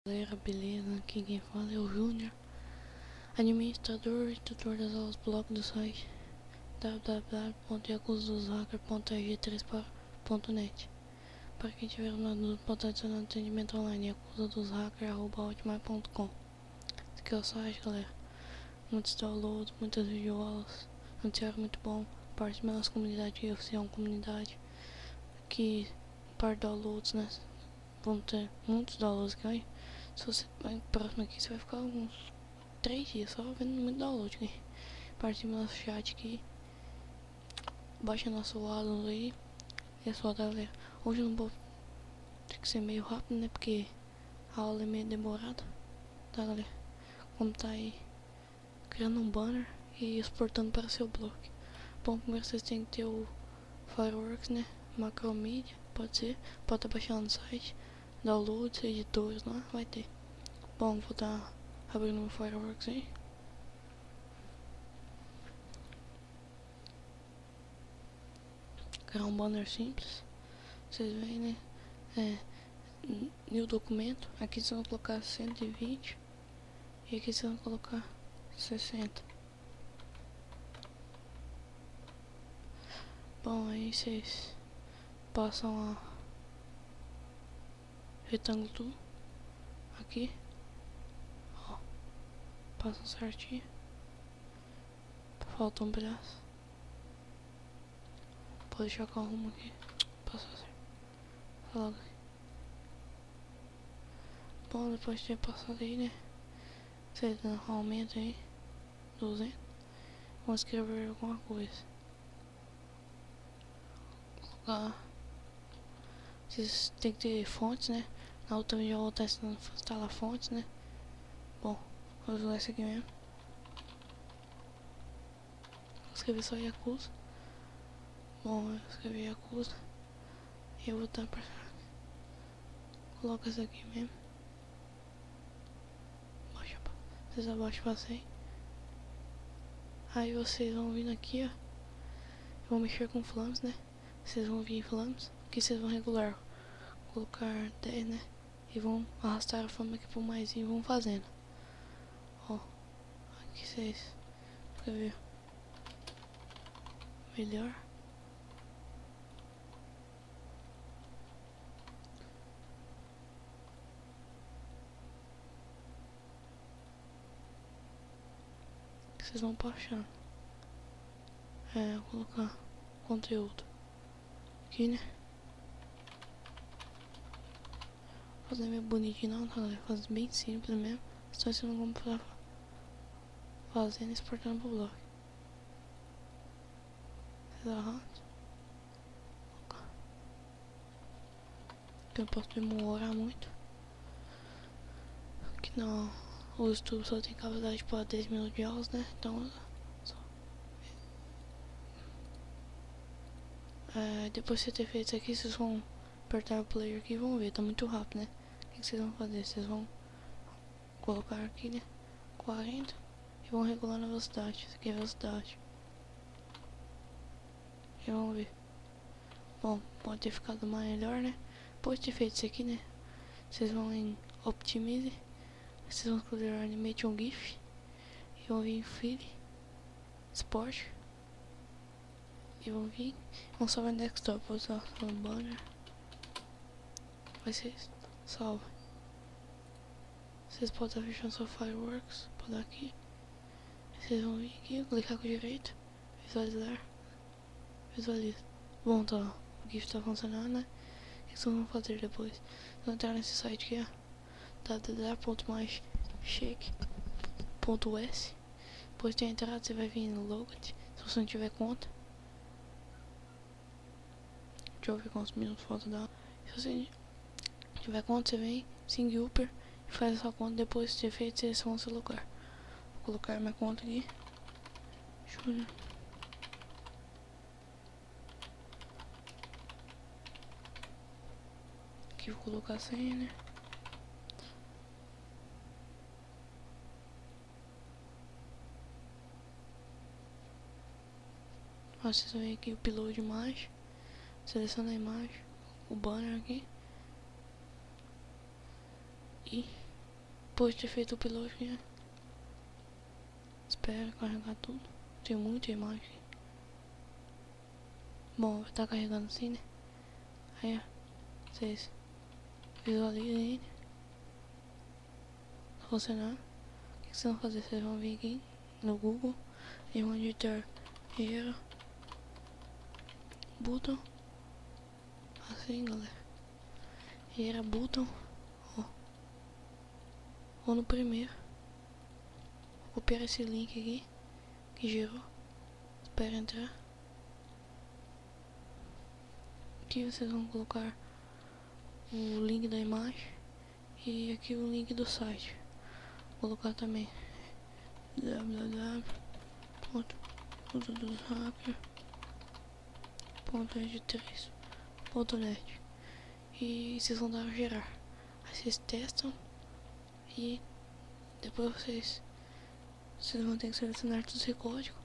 Galera, beleza? Aqui quem fala é o Júnior, administrador e tutor das aulas blog do site www.yakuzadoshackers.ag3.net. Para quem tiver uma dúvida, pode adicionar atendimento online yakuzadoshackers@hotmail.com. Esse aqui é o site, galera. Muitos downloads, muitas videoaulas, noticiário muito bom. Parte da nossa comunidade oficial, comunidade que parte downloads, né? Vamos ter muitos downloads aqui. Se você vai próximo aqui, você vai ficar uns 3 dias só vendo muito download aqui. Participe do nosso chat aqui. Baixa nosso lado aí. E é só, galera. Hoje eu não vou ter que ser meio rápido, né? Porque a aula é meio demorada. Tá, galera? Como tá aí criando um banner e exportando para seu blog. Bom, primeiro vocês têm que ter o Fireworks, né? Macromedia, pode ser. Pode estar baixando no site. Downloads, editores lá, vai ter. Bom, vou estar abrindo meu Fireworks aí. Criar um banner simples. Vocês veem, né? New documento. Aqui vocês vão colocar 120. E aqui vocês vão colocar 60. Bom, aí vocês passam a retângulo tudo. Aqui. Ó. Passam certinho. Falta um pedaço. Pode deixar com a arrumo aqui. Passou certo. Logo aqui. Bom, depois de ter passado aí, né? Vocês aumentam aí. 200. Vamos escrever alguma coisa. Vocês tem que ter fontes, né? Na outra vídeo eu vou estar ensinando a instalar fontes, né? Bom, vou usar essa aqui mesmo. Vou escrever só Yakuza. Bom, eu escrevi Yakuza. E eu vou estar pra... Coloca essa aqui mesmo. Baixa, vocês abaixam pra passei. Aí vocês vão vindo aqui, ó. Eu vou mexer com flames, né? Vocês vão vir em flames. Aqui vocês vão regular. Colocar 10, né? E vão arrastar a flama aqui por mais e vão fazendo. Ó. Aqui vocês. Pra ver. Melhor. Que vocês vão baixando. Vou colocar conteúdo. Aqui, né? Fazer meio bonitinho não, tá, galera? Fazer bem simples mesmo. Só ensinando como pra fazer e exportando pro blog. Vocês arrastam. Que eu posso demorar muito. Aqui não. O YouTube só tem capacidade para 10 minutos de aulas, né? Então só. Depois de você ter feito isso aqui, vocês vão apertar o player aqui e vão ver, tá muito rápido, né? O que vocês vão fazer? Vocês vão colocar aqui, né? 40 e vão regular na velocidade. Isso aqui é a velocidade. E vamos ver. Bom, pode ter ficado melhor, né? Depois de ter feito isso aqui, né? Vocês vão em Optimize. Vocês vão escolher Animation GIF. E vão vir em Feed Sport. E vão vir. Vão salvar no desktop. Vou usar no banner. Vai ser salvo. Vocês podem estar fechando seu Fireworks. Pode dar aqui. Vocês vão vir aqui, clicar com o direito. Visualizar. Visualiza. Bom, tá. O GIF tá funcionando, né? O que vocês vão fazer depois? Vão entrar nesse site aqui, ó. www.myshake.us. Depois de ter entrado, você vai vir no Logot. Se você não tiver conta. Deixa eu ver quantos minutos falta da. Se você tiver conta, você vem, SingUper e faz a sua conta. Depois de ter feito, você seleciona seu lugar. Vou colocar minha conta aqui. Júnior. Aqui vou colocar a senha, né? Ó, vocês vão ver aqui o upload de imagem. Seleciona a imagem, o banner aqui. E Depois de ter feito o upload, né? Espera carregar tudo. Tem muita imagem. Bom, vai estar carregando assim, né? Aí, ó, vocês visualizem ele. Tá funcionando. O que vocês vão fazer? Vocês vão vir aqui no Google e vão digitar Era Button. Assim, galera. Era Button. Ó. Ou no primeiro. Vou copiar esse link aqui que gerou. Espera entrar. Aqui vocês vão colocar o link da imagem e aqui o link do site. Vou colocar também www.edtores.net e vocês vão dar a gerar. Aí vocês testam e depois vocês vão ter que selecionar todo esse código,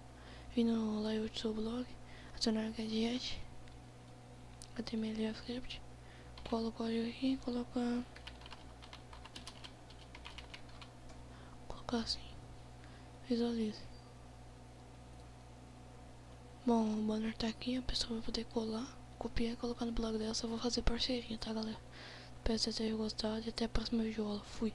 vir no layout do seu blog, adicionar gadget, HTML e JavaScript, cola o código aqui, colocar assim, visualize. Bom, o banner tá aqui, a pessoa vai poder colar, copiar e colocar no blog dela. Só vou fazer parceria, tá, galera? Espero que vocês tenham gostado e até a próxima videoaula. Fui!